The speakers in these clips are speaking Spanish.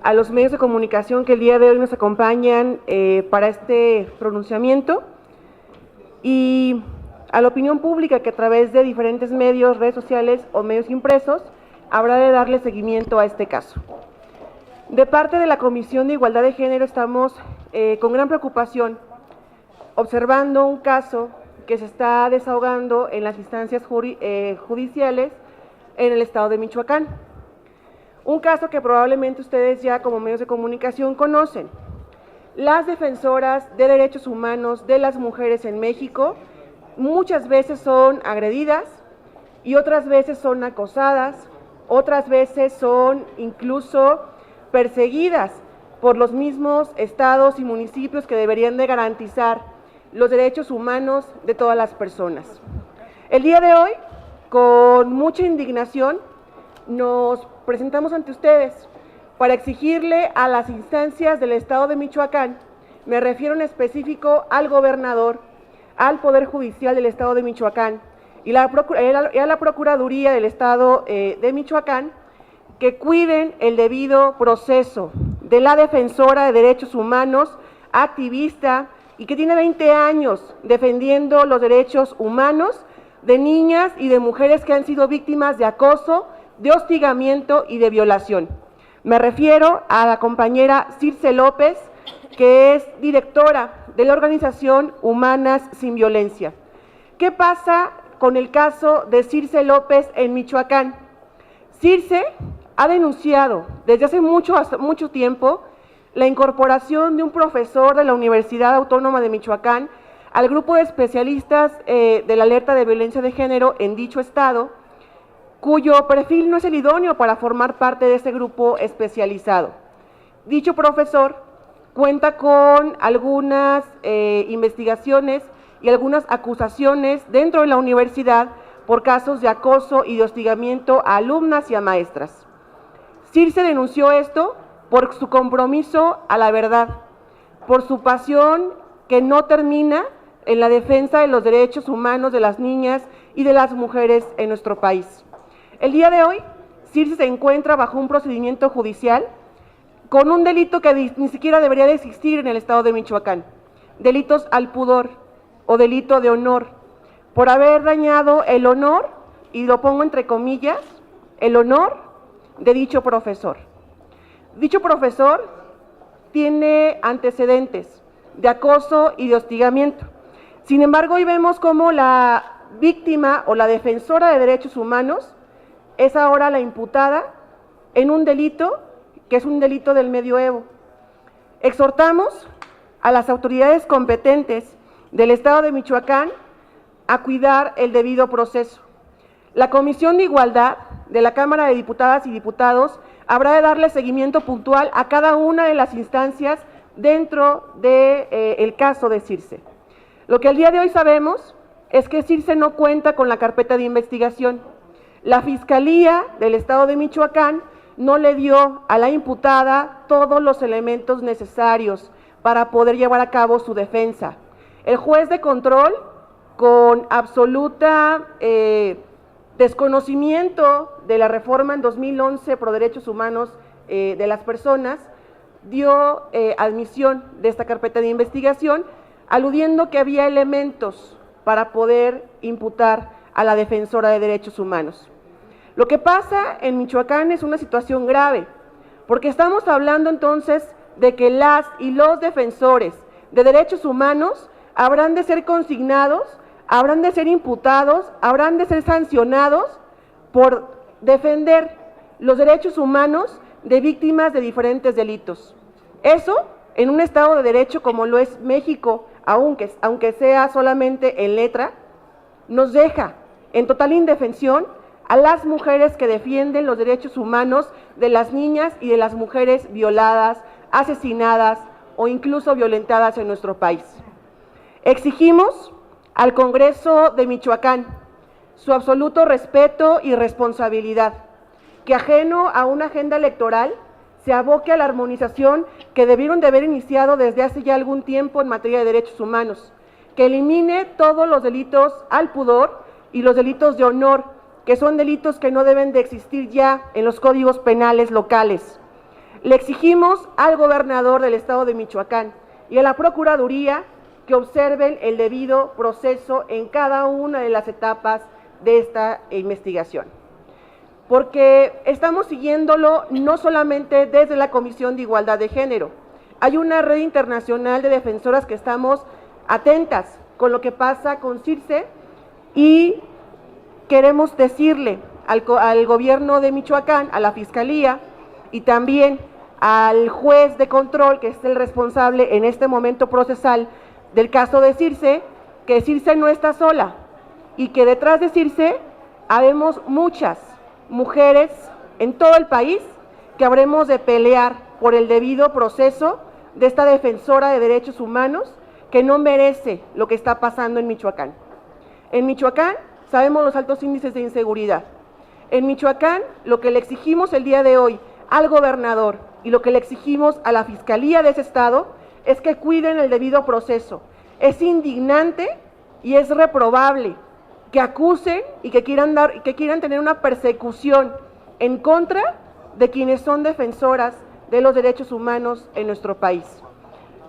a los medios de comunicación que el día de hoy nos acompañan para este pronunciamiento y a la opinión pública que a través de diferentes medios, redes sociales o medios impresos habrá de darle seguimiento a este caso. De parte de la Comisión de Igualdad de Género estamos con gran preocupación observando un caso que se está desahogando en las instancias judiciales en el estado de Michoacán. Un caso que probablemente ustedes ya como medios de comunicación conocen. Las defensoras de derechos humanos de las mujeres en México muchas veces son agredidas y otras veces son acosadas, otras veces son incluso perseguidas por los mismos estados y municipios que deberían de garantizar los derechos humanos de todas las personas. El día de hoy, con mucha indignación, nos presentamos ante ustedes para exigirle a las instancias del estado de Michoacán, me refiero en específico al gobernador, al Poder Judicial del estado de Michoacán y a la Procuraduría del estado de Michoacán, que cuiden el debido proceso de la defensora de derechos humanos, activista, y que tiene 20 años defendiendo los derechos humanos de niñas y de mujeres que han sido víctimas de acoso, de hostigamiento y de violación. Me refiero a la compañera Circe López, que es directora de la organización Humanas Sin Violencia. ¿Qué pasa con el caso de Circe López en Michoacán? Circe ha denunciado desde hace mucho tiempo la incorporación de un profesor de la Universidad Autónoma de Michoacán al grupo de especialistas de la alerta de violencia de género en dicho estado, cuyo perfil no es el idóneo para formar parte de este grupo especializado. Dicho profesor cuenta con algunas investigaciones y algunas acusaciones dentro de la universidad por casos de acoso y de hostigamiento a alumnas y a maestras. Circe denunció esto por su compromiso a la verdad, por su pasión que no termina en la defensa de los derechos humanos de las niñas y de las mujeres en nuestro país. El día de hoy, Circe se encuentra bajo un procedimiento judicial con un delito que ni siquiera debería de existir en el estado de Michoacán, delitos al pudor o delito de honor, por haber dañado el honor, y lo pongo entre comillas, el honor de dicho profesor. Dicho profesor tiene antecedentes de acoso y de hostigamiento. Sin embargo, hoy vemos cómo la víctima o la defensora de derechos humanos es ahora la imputada en un delito que es un delito del medioevo. Exhortamos a las autoridades competentes del estado de Michoacán a cuidar el debido proceso. La Comisión de Igualdad de la Cámara de Diputadas y Diputados habrá de darle seguimiento puntual a cada una de las instancias dentro del caso de Circe. Lo que el día de hoy sabemos es que Circe no cuenta con la carpeta de investigación. La Fiscalía del estado de Michoacán no le dio a la imputada todos los elementos necesarios para poder llevar a cabo su defensa. El juez de control, con absoluta desconocimiento de la reforma en 2011 pro derechos humanos de las personas, dio admisión de esta carpeta de investigación, aludiendo que había elementos para poder imputar a la defensora de derechos humanos. Lo que pasa en Michoacán es una situación grave, porque estamos hablando entonces de que las y los defensores de derechos humanos habrán de ser consignados, habrán de ser imputados, habrán de ser sancionados por defender los derechos humanos de víctimas de diferentes delitos. Eso, en un Estado de Derecho como lo es México, aunque sea solamente en letra, nos deja en total indefensión a las mujeres que defienden los derechos humanos de las niñas y de las mujeres violadas, asesinadas o incluso violentadas en nuestro país. Exigimos al Congreso de Michoacán su absoluto respeto y responsabilidad, que ajeno a una agenda electoral se aboque a la armonización que debieron de haber iniciado desde hace ya algún tiempo en materia de derechos humanos, que elimine todos los delitos al pudor y los delitos de honor, que son delitos que no deben de existir ya en los códigos penales locales. Le exigimos al gobernador del estado de Michoacán y a la Procuraduría que observen el debido proceso en cada una de las etapas de esta investigación. Porque estamos siguiéndolo no solamente desde la Comisión de Igualdad de Género. Hay una red internacional de defensoras que estamos atentas con lo que pasa con Circe y queremos decirle al gobierno de Michoacán, a la Fiscalía y también al juez de control, que es el responsable en este momento procesal del caso de Circe, que Circe no está sola y que detrás de Circe habemos muchas mujeres en todo el país que habremos de pelear por el debido proceso de esta defensora de derechos humanos que no merece lo que está pasando en Michoacán. En Michoacán sabemos los altos índices de inseguridad. En Michoacán lo que le exigimos el día de hoy al gobernador y lo que le exigimos a la Fiscalía de ese estado es que cuiden el debido proceso. Es indignante y es reprobable que acusen y que quieran tener una persecución en contra de quienes son defensoras de los derechos humanos en nuestro país.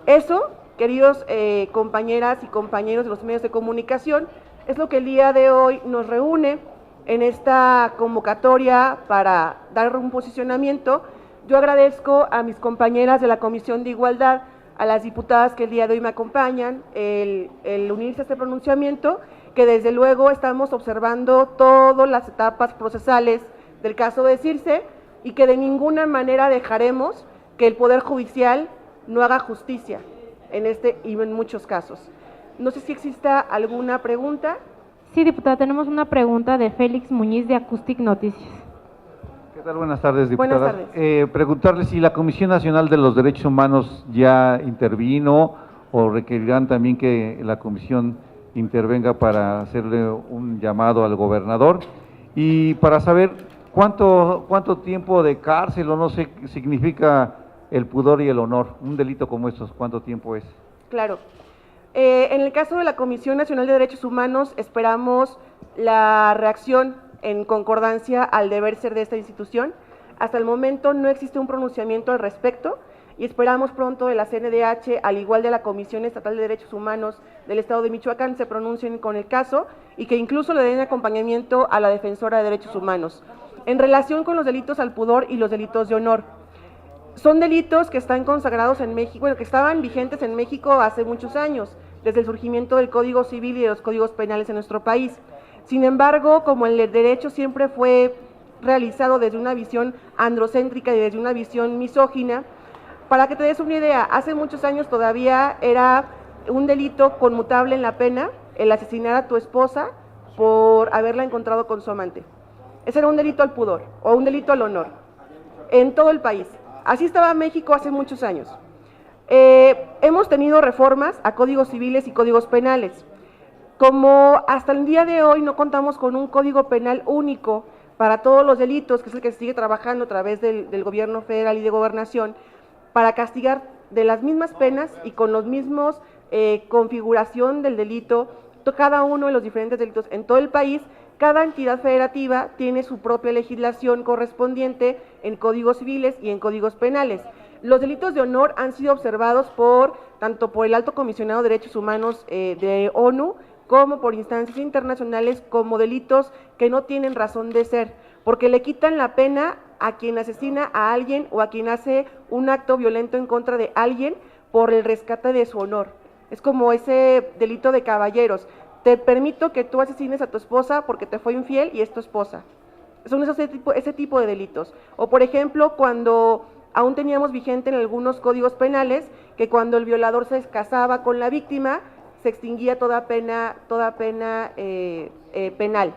Eso, queridos compañeras y compañeros de los medios de comunicación, es lo que el día de hoy nos reúne en esta convocatoria para dar un posicionamiento. Yo agradezco a mis compañeras de la Comisión de Igualdad, a las diputadas que el día de hoy me acompañan, el unirse a este pronunciamiento, que desde luego estamos observando todas las etapas procesales del caso de Circe y que de ninguna manera dejaremos que el Poder Judicial no haga justicia en este y en muchos casos. No sé si exista alguna pregunta. Sí, diputada, tenemos una pregunta de Félix Muñiz de Acoustic Noticias. ¿Qué tal? Buenas tardes, diputada. Buenas tardes. Preguntarle si la Comisión Nacional de los Derechos Humanos ya intervino o requerirán también que la Comisión intervenga para hacerle un llamado al gobernador y para saber cuánto tiempo de cárcel o no sé significa el pudor y el honor. Un delito como estos, ¿cuánto tiempo es? Claro. En el caso de la Comisión Nacional de Derechos Humanos esperamos la reacción en concordancia al deber ser de esta institución. Hasta el momento no existe un pronunciamiento al respecto y esperamos pronto de la CNDH, al igual de la Comisión Estatal de Derechos Humanos del Estado de Michoacán, se pronuncien con el caso y que incluso le den acompañamiento a la defensora de derechos humanos. En relación con los delitos al pudor y los delitos de honor, son delitos que están consagrados en México, bueno, que estaban vigentes en México hace muchos años, desde el surgimiento del Código Civil y de los códigos penales en nuestro país. Sin embargo, como el derecho siempre fue realizado desde una visión androcéntrica y desde una visión misógina, para que te des una idea, hace muchos años todavía era un delito conmutable en la pena el asesinar a tu esposa por haberla encontrado con su amante. Ese era un delito al pudor o un delito al honor en todo el país. Así estaba México hace muchos años. Hemos tenido reformas a códigos civiles y códigos penales. Como hasta el día de hoy no contamos con un código penal único para todos los delitos, que es el que se sigue trabajando a través del gobierno federal y de gobernación, para castigar de las mismas penas y con los mismos configuración del delito, cada uno de los diferentes delitos en todo el país. Cada entidad federativa tiene su propia legislación correspondiente en códigos civiles y en códigos penales. Los delitos de honor han sido observados tanto por el Alto Comisionado de Derechos Humanos de ONU, como por instancias internacionales, como delitos que no tienen razón de ser, porque le quitan la pena a quien asesina a alguien o a quien hace un acto violento en contra de alguien por el rescate de su honor. Es como ese delito de caballeros. Te permito que tú asesines a tu esposa porque te fue infiel y es tu esposa. Son ese tipo de delitos. O por ejemplo, cuando aún teníamos vigente en algunos códigos penales que cuando el violador se casaba con la víctima, se extinguía toda pena penal,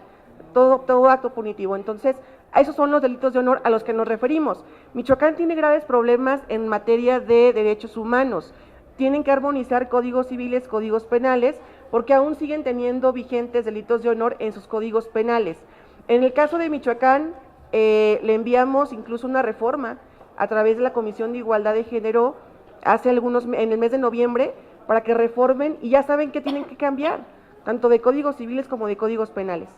todo acto punitivo. Entonces, esos son los delitos de honor a los que nos referimos. Michoacán tiene graves problemas en materia de derechos humanos. Tienen que armonizar códigos civiles, códigos penales, porque aún siguen teniendo vigentes delitos de honor en sus códigos penales. En el caso de Michoacán, le enviamos incluso una reforma a través de la Comisión de Igualdad de Género en el mes de noviembre, para que reformen y ya saben que tienen que cambiar, tanto de códigos civiles como de códigos penales.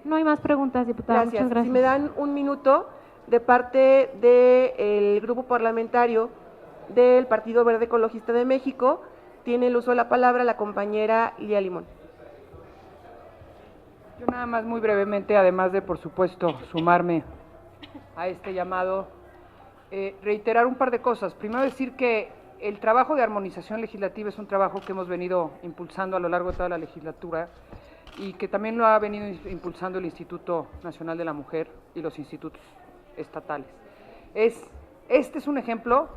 No hay más preguntas, diputada. Gracias. Muchas gracias. Si me dan un minuto, de parte del grupo parlamentario del Partido Verde Ecologista de México. Tiene el uso de la palabra la compañera Lía Limón. Yo nada más muy brevemente, además de, por supuesto, sumarme a este llamado, reiterar un par de cosas. Primero, decir que el trabajo de armonización legislativa es un trabajo que hemos venido impulsando a lo largo de toda la legislatura y que también lo ha venido impulsando el Instituto Nacional de la Mujer y los institutos estatales. Este es un ejemplo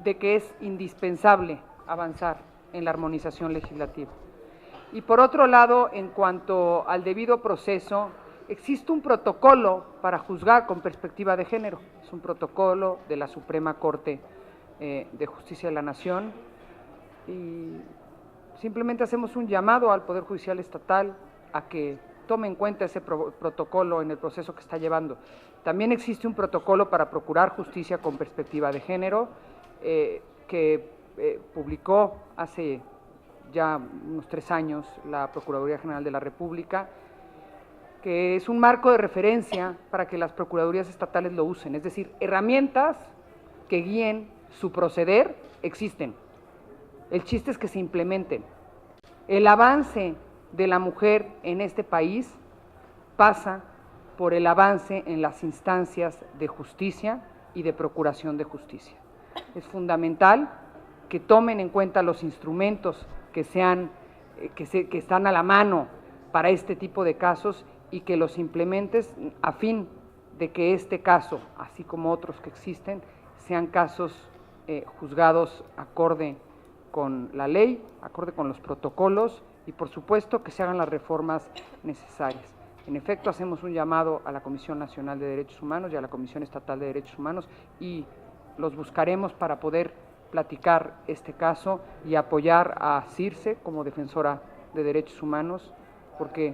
de que es indispensable avanzar en la armonización legislativa. Y por otro lado, en cuanto al debido proceso, existe un protocolo para juzgar con perspectiva de género. Es un protocolo de la Suprema Corte de Justicia de la Nación y simplemente hacemos un llamado al Poder Judicial Estatal a que tome en cuenta ese protocolo en el proceso que está llevando. También existe un protocolo para procurar justicia con perspectiva de género que publicó hace ya unos 3 años la Procuraduría General de la República, que es un marco de referencia para que las procuradurías estatales lo usen, es decir, herramientas que guíen su proceder existen. El chiste es que se implementen. El avance de la mujer en este país pasa por el avance en las instancias de justicia y de procuración de justicia. Es fundamental que tomen en cuenta los instrumentos que están a la mano para este tipo de casos y que los implementes a fin de que este caso, así como otros que existen, sean casos juzgados acorde con la ley, acorde con los protocolos y por supuesto que se hagan las reformas necesarias. En efecto, hacemos un llamado a la Comisión Nacional de Derechos Humanos y a la Comisión Estatal de Derechos Humanos y los buscaremos para poder platicar este caso y apoyar a Circe como defensora de derechos humanos, porque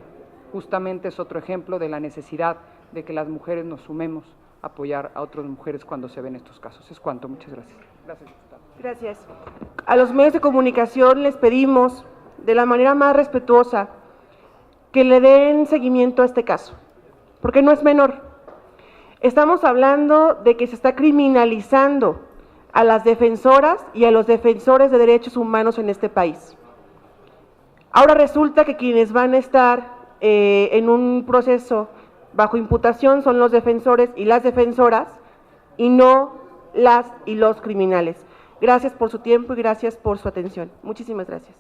justamente es otro ejemplo de la necesidad de que las mujeres nos sumemos a apoyar a otras mujeres cuando se ven estos casos. Es cuanto, muchas gracias. Gracias, diputado. Gracias. A los medios de comunicación les pedimos, de la manera más respetuosa, que le den seguimiento a este caso, porque no es menor. Estamos hablando de que se está criminalizando a las defensoras y a los defensores de derechos humanos en este país. Ahora resulta que quienes van a estar en un proceso bajo imputación son los defensores y las defensoras y no las y los criminales. Gracias por su tiempo y gracias por su atención. Muchísimas gracias.